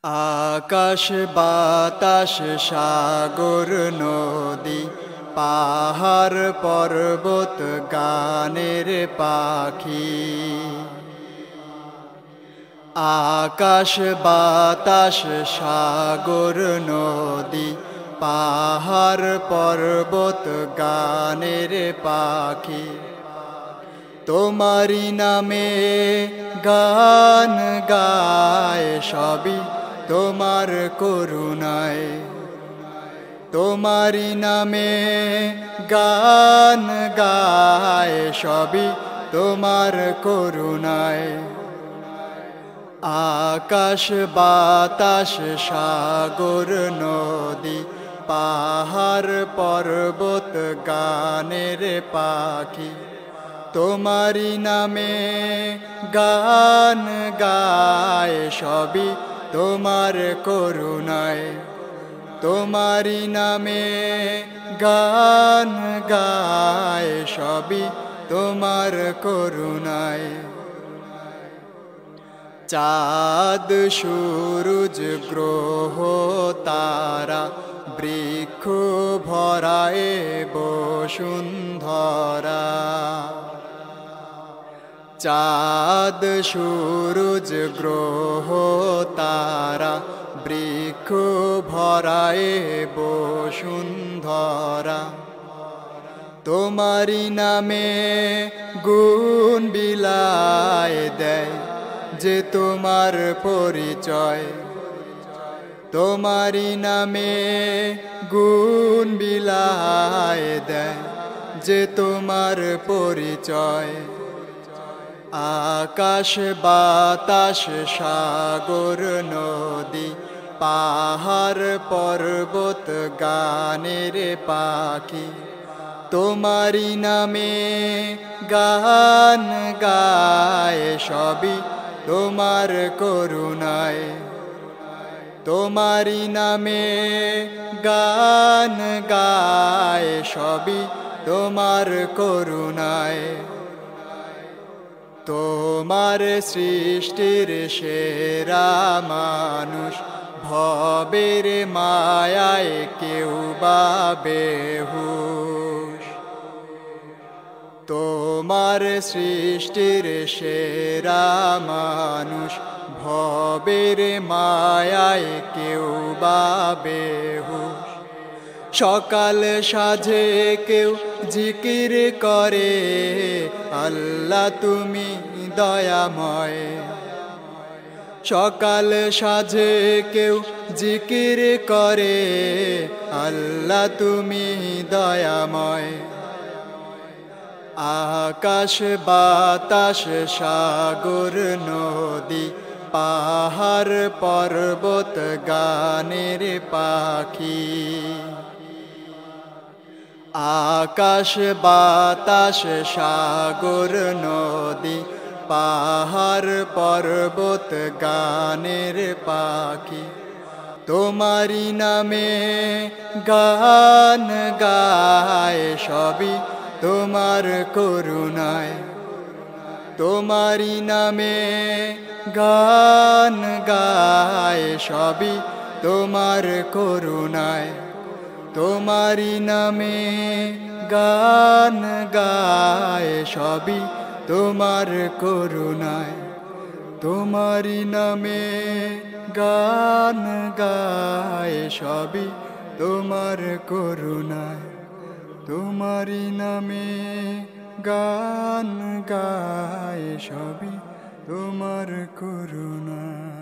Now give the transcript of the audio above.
আকাশ বাতাস সাগর নদী পাহাড় পর্বত গানের পাখি। আকাশ বাতাস সাগর নদী পাহাড় পর্বত গানের পাখি। তোমারি নামে গান গায় সবই তোমার করুণায়। তোমারি নামে গান গায় সবই তোমার করুণায়। আকাশ বাতাস সাগর নদী পাহাড় পর্বত গানের পাখি। তোমারি নামে গান গায় সবই তোমার করুণায়। তোমারি নামে গান গায় সবই তোমার করুণায়। চাঁদ সূরজ গ্রহ তারা বৃক্ষ ভরায় বসুন্ধরা। চাঁদ সূরজ গ্রহ তারা বৃক্ষ ভরায় বসুন্ধরা। তোমারি নামে গুণ বিলায় দেয় যে তোমার পরিচয়। তোমারি নামে গুণ বিলায় দেয় যে তোমার পরিচয়। আকাশ বাতাস সাগর নদী পাহাড় পর্বত গানের পাখি। তোমারি নামে গান গায় সবই তোমার করুণায়। তোমারি নামে গান গায় সবই তোমার করুণায়। তোমার সৃষ্টির সেরা মানুষ ভবের মায়ায় কেউ বা বেহুশ। তোমার সৃষ্টির সেরা মানুষ ভবের মায়ায় কেউ বা বেহুশ। সকাল সাজে কেউ জিকির করে আল্লাহ তুমি দয়াময়। সকাল সাজে কেউ জিকির করে আল্লাহ তুমি দয়াময়। আকাশ বাতাস সাগর নদী পাহাড় পর্বত গানের পাখি। আকাশ বাতাস সাগর নদী পাহাড় পর্বত গানের পাখি। তোমারি নামে গান গায় সবই তোমার করুণায়। তোমারি নামে গান গায় সবই তোমার করুণায়। তোমারি নামে গান গায় সবই তোমার করুণায়। তোমারি নামে গান গায় সবই তোমার করুণায়। তোমারি নামে গান গায় সবই তোমার করুণায়।